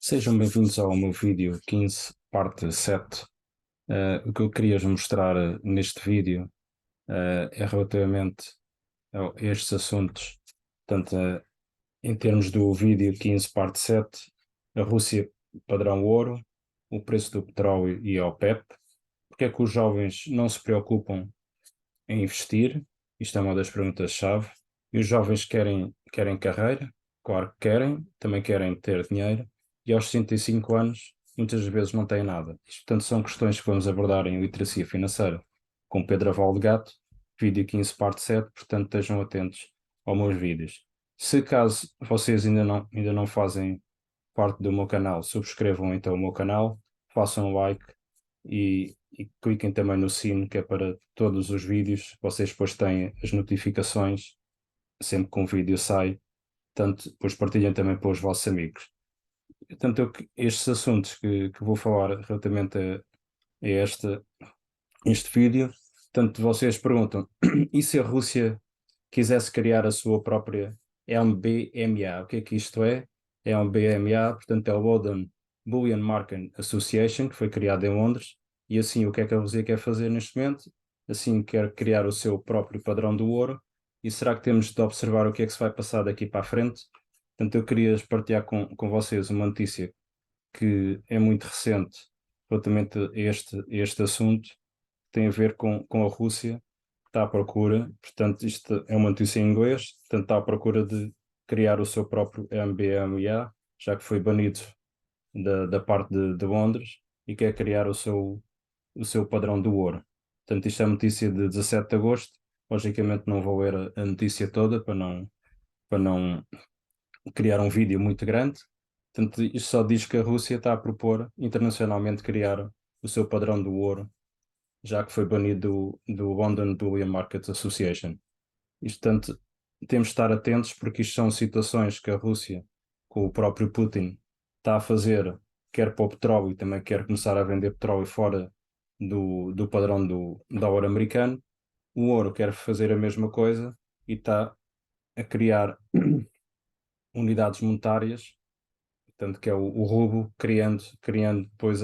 Sejam bem-vindos ao meu vídeo 15, parte 7. O que eu queria mostrar neste vídeo é relativamente a estes assuntos. Portanto, em termos do vídeo 15, parte 7, a Rússia padrão ouro, o preço do petróleo e a OPEP. Porque é que os jovens não se preocupam em investir? Isto é uma das perguntas-chave. E os jovens querem carreira? Claro que querem, também querem ter dinheiro. E aos 65 anos, muitas vezes não têm nada. Isto, portanto, são questões que vamos abordar em literacia financeira com Pedro Aval de Gato, vídeo 15, parte 7. Portanto, estejam atentos aos meus vídeos. Se caso vocês ainda não fazem parte do meu canal, subscrevam então o meu canal, façam um like e cliquem também no sino, que é para todos os vídeos. Vocês depois têm as notificações sempre que um vídeo sai, tanto depois partilhem também para os vossos amigos. Portanto, estes assuntos que vou falar relativamente a este vídeo, tanto vocês perguntam, e se a Rússia quisesse criar a sua própria LBMA? O que é isto é? LBMA, portanto, é o London Bullion Market Association, que foi criada em Londres, e assim o que é que a Rússia quer fazer neste momento? Assim quer criar o seu próprio padrão do ouro, e será que temos de observar o que é que se vai passar daqui para a frente? Portanto, eu queria partilhar com vocês uma notícia que é muito recente relativamente a este assunto, que tem a ver com a Rússia, que está à procura, portanto, isto é uma notícia em inglês, portanto, está à procura de criar o seu próprio MBMA, já que foi banido da parte de Londres, e quer criar o seu padrão do ouro. Portanto, isto é notícia de 17 de agosto. Logicamente não vou ler a notícia toda para não criar um vídeo muito grande. Portanto, isto só diz que a Rússia está a propor internacionalmente criar o seu padrão do ouro, já que foi banido do London Bullion Market Association. Isto, portanto, temos de estar atentos porque isto são situações que a Rússia, com o próprio Putin, está a fazer, quer para o petróleo e também quer começar a vender petróleo fora do padrão do dólar americano. O ouro quer fazer a mesma coisa e está a criar unidades monetárias, tanto que é o rublo, criando depois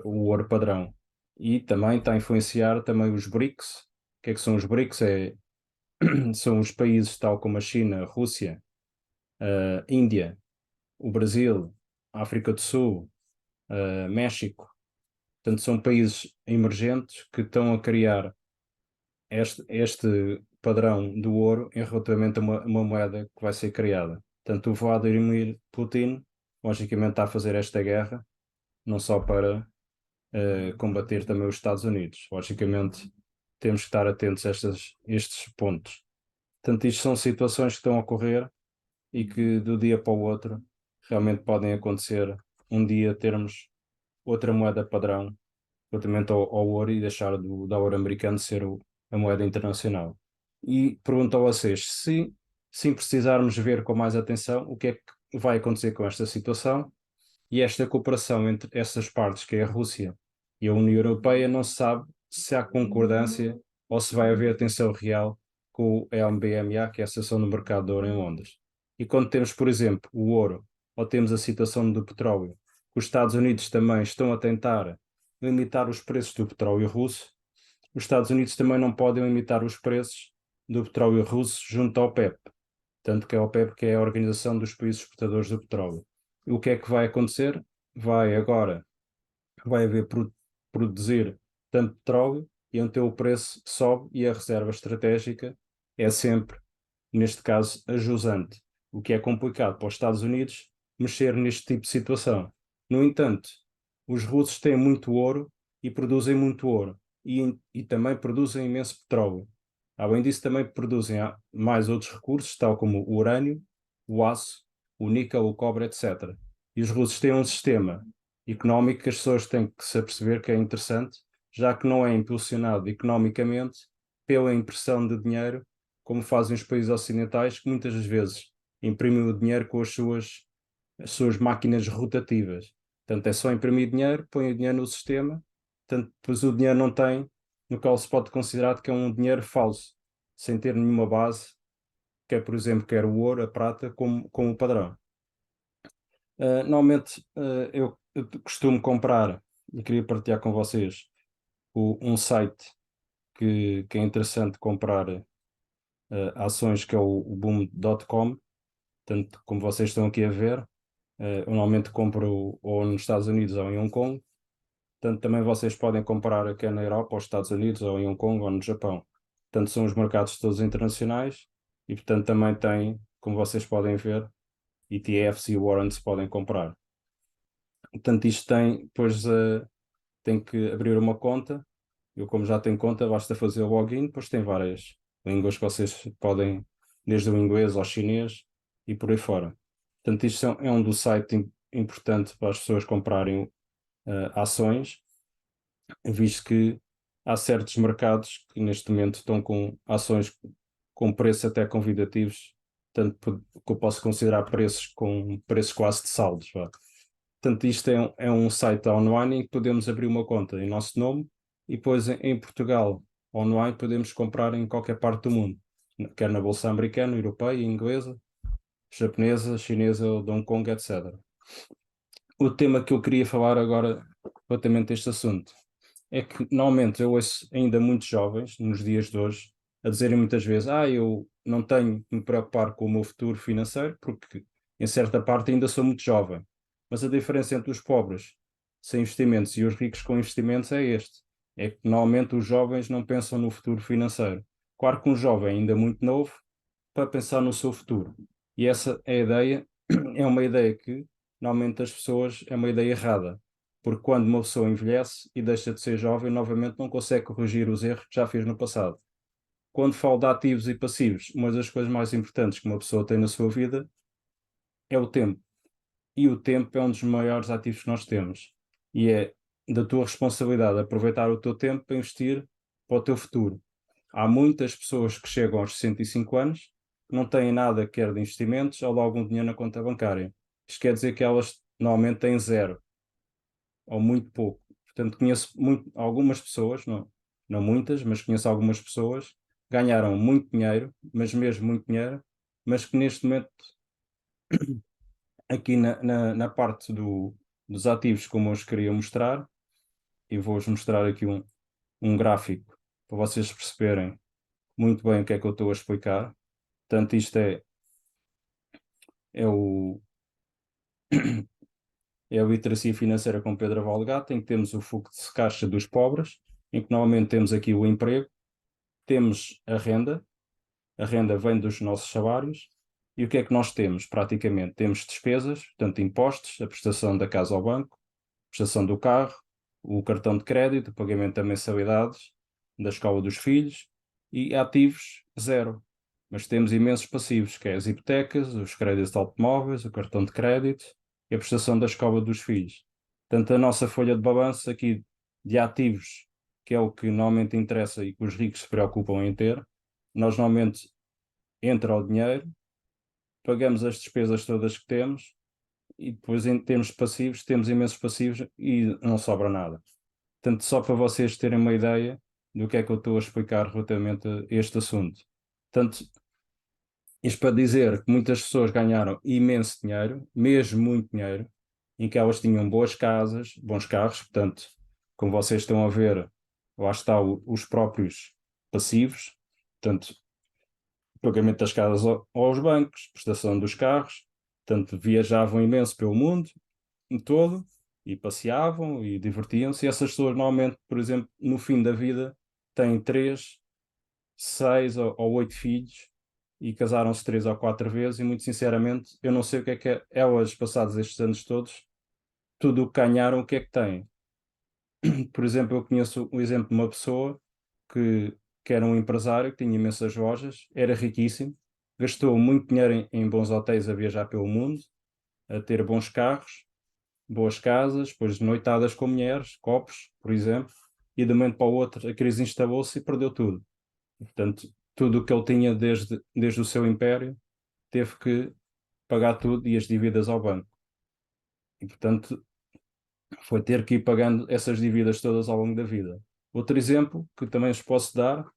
o ouro padrão. E também está a influenciar também os BRICS. O que é que são os BRICS? São os países tal como a China, a Rússia, a Índia, o Brasil, a África do Sul, México. Portanto, são países emergentes que estão a criar este padrão do ouro em relativamente a uma moeda que vai ser criada. Portanto, o Vladimir Putin, logicamente, está a fazer esta guerra, não só para combater também os Estados Unidos. Logicamente, temos que estar atentos a estes pontos. Portanto, isto são situações que estão a ocorrer e que do dia para o outro realmente podem acontecer. Um dia termos outra moeda padrão relativamente ao ouro e deixar do dólar americano ser a moeda internacional. E pergunto a vocês, se precisarmos ver com mais atenção o que é que vai acontecer com esta situação e esta cooperação entre essas partes, que é a Rússia e a União Europeia, não se sabe se há concordância ou se vai haver tensão real com o LBMA, que é a Associação do Mercado de Ouro em Londres. E quando temos, por exemplo, o ouro, ou temos a situação do petróleo, que os Estados Unidos também estão a tentar limitar os preços do petróleo russo, os Estados Unidos também não podem limitar os preços do petróleo russo junto ao OPEP, tanto que a OPEP que é a Organização dos Países Exportadores do Petróleo. E o que é que vai acontecer? Vai haver produzir tanto petróleo e então o preço sobe e a reserva estratégica é sempre, neste caso, a jusante, o que é complicado para os Estados Unidos mexer neste tipo de situação. No entanto, os russos têm muito ouro e produzem muito ouro e também produzem imenso petróleo. Além disso, também produzem mais outros recursos, tal como o urânio, o aço, o níquel, o cobre, etc. E os russos têm um sistema económico que as pessoas têm que se aperceber que é interessante, já que não é impulsionado economicamente pela impressão de dinheiro, como fazem os países ocidentais, que muitas das vezes imprimem o dinheiro com as suas máquinas rotativas. Portanto, é só imprimir dinheiro, põe o dinheiro no sistema, portanto, depois o dinheiro não tem, no qual se pode considerar que é um dinheiro falso, sem ter nenhuma base, que é, por exemplo, quer o ouro, a prata, como padrão. Normalmente eu costumo comprar, e queria partilhar com vocês, um site que é interessante comprar ações, que é o boom.com. Portanto, como vocês estão aqui a ver, eu normalmente compro ou nos Estados Unidos ou em Hong Kong. Portanto, também vocês podem comprar aqui na Europa, ou nos Estados Unidos, ou em Hong Kong, ou no Japão. Portanto, são os mercados todos internacionais e, portanto, também tem, como vocês podem ver, ETFs e warrants podem comprar. Portanto, isto tem, depois tem que abrir uma conta. Eu, como já tenho conta, basta fazer o login, depois tem várias línguas que vocês podem, desde o inglês ao chinês e por aí fora. Portanto, isto é um dos sites importante para as pessoas comprarem ações, visto que há certos mercados que neste momento estão com ações com preços até convidativos, tanto que eu posso considerar preços com preços quase de saldos. Vá. Portanto, isto é um site online em que podemos abrir uma conta em nosso nome e depois em Portugal, online, podemos comprar em qualquer parte do mundo, quer na Bolsa Americana, Europeia, Inglesa, Japonesa, Chinesa, ou de Hong Kong, etc. O tema que eu queria falar agora, relativamente a este assunto, é que normalmente eu ouço ainda muitos jovens, nos dias de hoje, a dizerem muitas vezes: eu não tenho que me preocupar com o meu futuro financeiro, porque em certa parte ainda sou muito jovem. Mas a diferença entre os pobres sem investimentos e os ricos com investimentos é este: é que normalmente os jovens não pensam no futuro financeiro. Claro que um jovem ainda muito novo para pensar no seu futuro. E essa é a ideia, é uma ideia que normalmente as pessoas é uma ideia errada, porque quando uma pessoa envelhece e deixa de ser jovem, novamente não consegue corrigir os erros que já fez no passado. Quando falo de ativos e passivos, uma das coisas mais importantes que uma pessoa tem na sua vida é o tempo. E o tempo é um dos maiores ativos que nós temos. E é da tua responsabilidade aproveitar o teu tempo para investir para o teu futuro. Há muitas pessoas que chegam aos 65 anos, não têm nada quer de investimentos ou de algum dinheiro na conta bancária. Isto quer dizer que elas normalmente têm zero ou muito pouco. Portanto, conheço algumas pessoas, não muitas, mas conheço algumas pessoas que ganharam muito dinheiro, mas mesmo muito dinheiro, mas que neste momento, aqui na parte dos ativos, como eu os queria mostrar, e vou-vos mostrar aqui um gráfico para vocês perceberem muito bem o que é que eu estou a explicar. Portanto, isto é o, é a literacia financeira com Pedro Avalgato, em que temos o fluxo de caixa dos pobres, em que normalmente temos aqui o emprego, temos a renda vem dos nossos salários, e o que é que nós temos praticamente? Temos despesas, portanto impostos, a prestação da casa ao banco, a prestação do carro, o cartão de crédito, o pagamento da mensalidades, da escola dos filhos, e ativos, zero. Mas temos imensos passivos, que é as hipotecas, os créditos de automóveis, o cartão de crédito e a prestação da escola dos filhos. Portanto, a nossa folha de balanço aqui de ativos, que é o que normalmente interessa e que os ricos se preocupam em ter, nós normalmente entra o dinheiro, pagamos as despesas todas que temos e depois em termos passivos, temos imensos passivos e não sobra nada. Portanto, só para vocês terem uma ideia do que é que eu estou a explicar relativamente a este assunto. Portanto, isto para dizer que muitas pessoas ganharam imenso dinheiro, mesmo muito dinheiro, em que elas tinham boas casas, bons carros, portanto, como vocês estão a ver, lá está os próprios passivos, portanto, pagamento das casas aos bancos, prestação dos carros, portanto, viajavam imenso pelo mundo todo e passeavam e divertiam-se. E essas pessoas normalmente, por exemplo, no fim da vida, têm 3, 6 ou 8 filhos e casaram-se 3 ou 4 vezes e muito sinceramente eu não sei o que é elas, passados estes anos todos, tudo o que ganharam, o que é que têm. Por exemplo, eu conheço o exemplo de uma pessoa que, que era um empresário, que tinha imensas lojas, era riquíssimo, gastou muito dinheiro em bons hotéis a viajar pelo mundo, a ter bons carros, boas casas, depois noitadas com mulheres, copos, por exemplo, e de um momento para o outro a crise instalou-se e perdeu tudo. Portanto, tudo o que ele tinha desde o seu império teve que pagar tudo e as dívidas ao banco. E, portanto, foi ter que ir pagando essas dívidas todas ao longo da vida. Outro exemplo que também vos posso dar,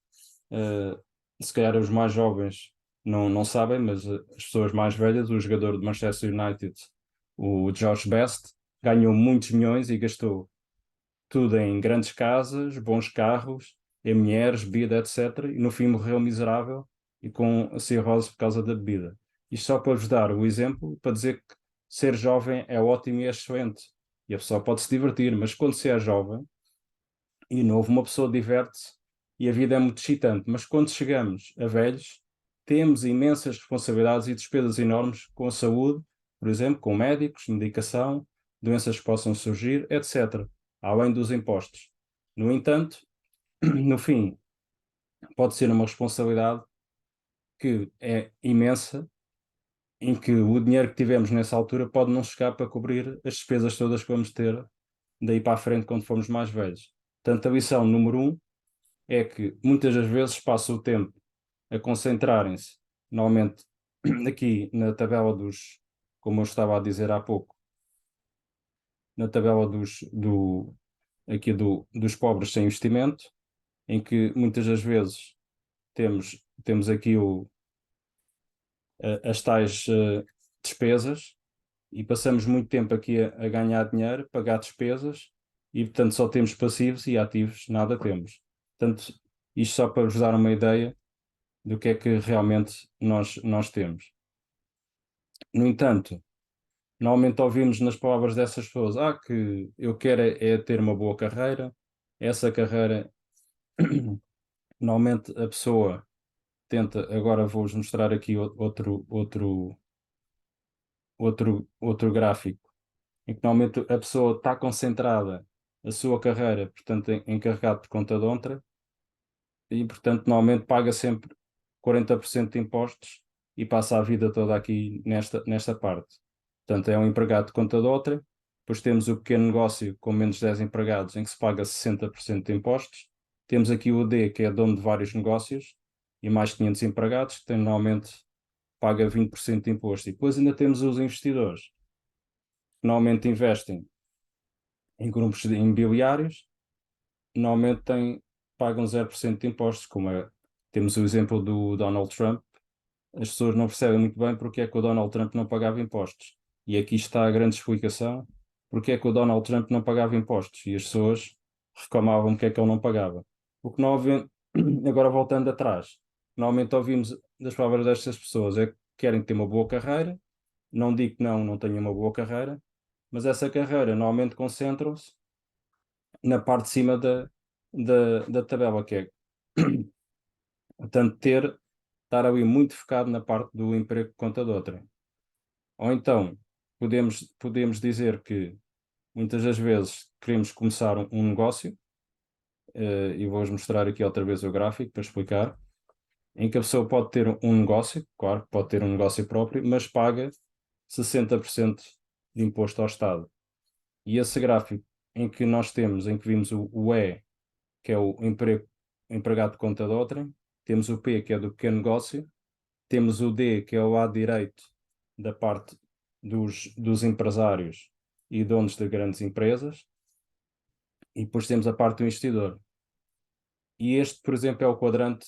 se calhar os mais jovens não sabem, mas as pessoas mais velhas, o jogador de Manchester United, o George Best, ganhou muitos milhões e gastou tudo em grandes casas, bons carros, em mulheres, bebida, etc. E no fim morreu miserável e com a cirrose por causa da bebida. Isto só para vos dar o exemplo, para dizer que ser jovem é ótimo e é excelente. E a pessoa pode se divertir, mas quando se é jovem e novo, uma pessoa diverte-se e a vida é muito excitante. Mas quando chegamos a velhos, temos imensas responsabilidades e despesas enormes com a saúde, por exemplo, com médicos, medicação, doenças que possam surgir, etc., além dos impostos. No entanto, no fim, pode ser uma responsabilidade que é imensa, em que o dinheiro que tivemos nessa altura pode não chegar para cobrir as despesas todas que vamos ter daí para a frente quando formos mais velhos. Portanto, a lição número um é que muitas das vezes passa o tempo a concentrarem-se, normalmente aqui na tabela dos, como eu estava a dizer há pouco, na tabela dos pobres sem investimento, em que muitas das vezes temos aqui as tais despesas e passamos muito tempo aqui a ganhar dinheiro, pagar despesas e, portanto, só temos passivos e ativos nada temos. Portanto, isto só para vos dar uma ideia do que é que realmente nós temos. No entanto, normalmente ouvimos nas palavras dessas pessoas, que eu quero é ter uma boa carreira, essa carreira, normalmente a pessoa tenta, agora vou-vos mostrar aqui outro gráfico, em que normalmente a pessoa está concentrada a sua carreira, portanto, encarregado por conta de outra, e portanto normalmente paga sempre 40% de impostos e passa a vida toda aqui nesta parte. Portanto, é um empregado de conta de outra. Depois temos o pequeno negócio com menos de 10 empregados, em que se paga 60% de impostos. Temos aqui o D, que é dono de vários negócios, e mais 500 empregados, que tem, normalmente paga 20% de imposto. E depois ainda temos os investidores, que normalmente investem em grupos imobiliários, normalmente pagam 0% de impostos, temos o exemplo do Donald Trump. As pessoas não percebem muito bem porque é que o Donald Trump não pagava impostos. E aqui está a grande explicação porque é que o Donald Trump não pagava impostos e as pessoas reclamavam porque é que ele não pagava. O que não ouvi... Agora voltando atrás, normalmente ouvimos das palavras destas pessoas é que querem ter uma boa carreira, não digo que não tenham uma boa carreira, mas essa carreira normalmente concentram-se na parte de cima da tabela, que é portanto estar ali muito focado na parte do emprego por conta de outra. Ou então, podemos dizer que muitas das vezes queremos começar um negócio, e vou-vos mostrar aqui outra vez o gráfico para explicar, em que a pessoa pode ter um negócio, claro, pode ter um negócio próprio, mas paga 60% de imposto ao Estado. E esse gráfico em que vimos o E, que é o empregado de conta de outrem, temos o P, que é do pequeno negócio, temos o D, que é o lado direito da parte dos empresários e donos de grandes empresas, e depois temos a parte do investidor. E este, por exemplo, é o quadrante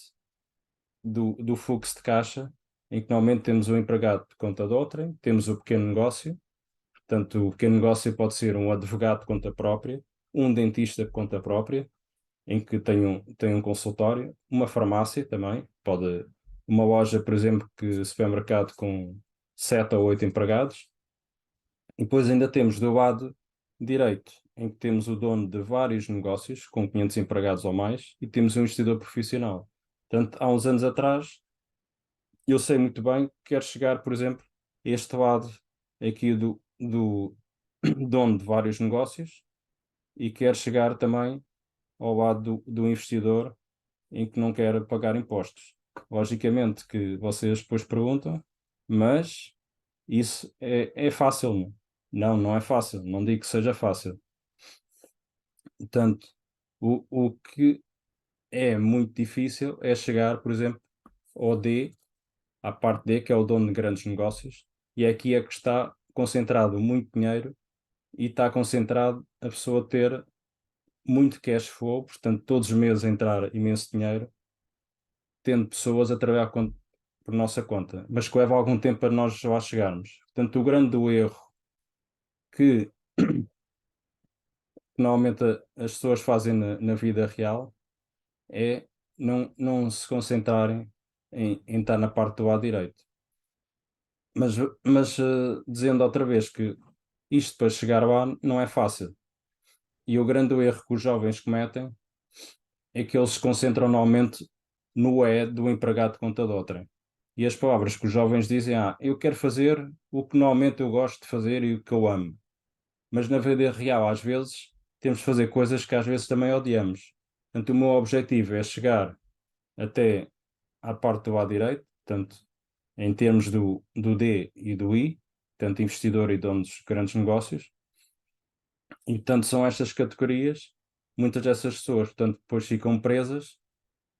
do fluxo de caixa, em que normalmente temos o empregado de conta de outrem, temos o pequeno negócio, portanto, o pequeno negócio pode ser um advogado de conta própria, um dentista de conta própria, em que tem um consultório, uma farmácia também, uma loja, por exemplo, supermercado com 7 ou 8 empregados, e depois ainda temos do lado direito, em que temos o dono de vários negócios, com 500 empregados ou mais, e temos um investidor profissional. Portanto, há uns anos atrás, eu sei muito bem que quero chegar, por exemplo, a este lado aqui do dono de vários negócios, e quero chegar também ao lado do investidor em que não quer pagar impostos. Logicamente que vocês depois perguntam, mas isso é fácil, não? Não, não é fácil. Não digo que seja fácil. Portanto, o que é muito difícil é chegar, por exemplo, ao D, à parte D, que é o dono de grandes negócios, e aqui é que está concentrado muito dinheiro e está concentrado a pessoa ter muito cash flow, portanto, todos os meses entrar imenso dinheiro tendo pessoas a trabalhar por nossa conta, mas que leva algum tempo para nós lá chegarmos. Portanto, o grande erro que normalmente as pessoas fazem na vida real é não se concentrarem em estar na parte do lado direito. Mas dizendo outra vez que isto para chegar lá não é fácil. E o grande erro que os jovens cometem é que eles se concentram normalmente no do empregado de conta de outrem. E as palavras que os jovens dizem, eu quero fazer o que normalmente eu gosto de fazer e o que eu amo. Mas na vida real, às vezes, temos de fazer coisas que às vezes também odiamos. Portanto, o meu objetivo é chegar até à parte do lado direito, portanto, em termos do D e do I, portanto, investidor e dono dos grandes negócios. E, portanto, são estas categorias, muitas dessas pessoas, portanto, depois ficam presas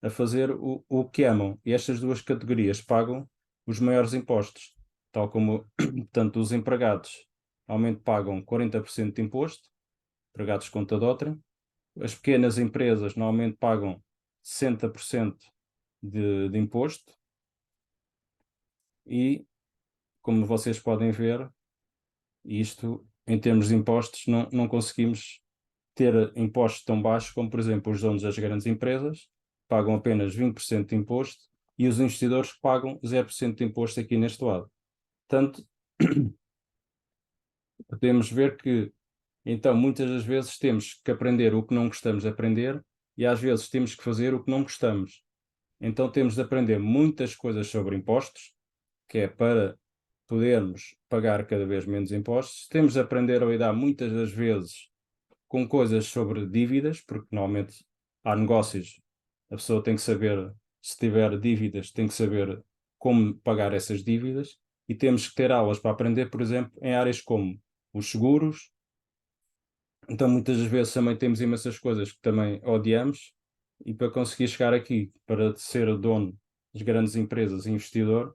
a fazer o que amam. E estas duas categorias pagam os maiores impostos, tal como, portanto, os empregados normalmente pagam 40% de imposto, empregados de conta de outrem. As pequenas empresas normalmente pagam 60% de imposto e, como vocês podem ver, isto, em termos de impostos, não conseguimos ter impostos tão baixos como, por exemplo, os donos das grandes empresas pagam apenas 20% de imposto e os investidores pagam 0% de imposto aqui neste lado. Portanto, podemos ver que, então, muitas das vezes temos que aprender o que não gostamos de aprender e às vezes temos que fazer o que não gostamos. Então, temos de aprender muitas coisas sobre impostos, que é para podermos pagar cada vez menos impostos. Temos de aprender a lidar muitas das vezes com coisas sobre dívidas, porque normalmente há negócios, a pessoa tem que saber, se tiver dívidas, tem que saber como pagar essas dívidas, e temos que ter aulas para aprender, por exemplo, em áreas como os seguros. Então, muitas das vezes também temos imensas coisas que também odiamos, e para conseguir chegar aqui, para ser o dono das grandes empresas e investidor,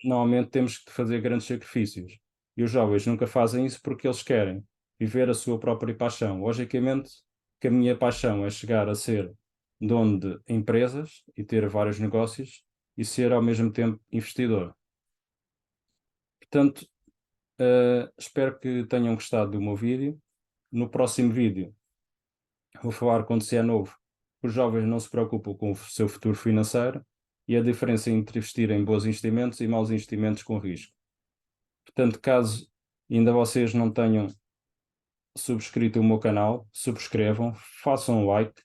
normalmente temos que fazer grandes sacrifícios. E os jovens nunca fazem isso porque eles querem viver a sua própria paixão. Logicamente que a minha paixão é chegar a ser dono de empresas e ter vários negócios e ser ao mesmo tempo investidor. Portanto, espero que tenham gostado do meu vídeo. No próximo vídeo vou falar quando se é novo. Os jovens não se preocupam com o seu futuro financeiro e a diferença entre investir em bons investimentos e maus investimentos com risco. Portanto, caso ainda vocês não tenham subscrito o meu canal, subscrevam, façam um like,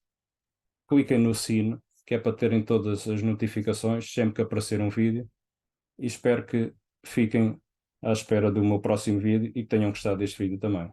cliquem no sino, que é para terem todas as notificações sempre que aparecer um vídeo, e espero que fiquem à espera do meu próximo vídeo e que tenham gostado deste vídeo também.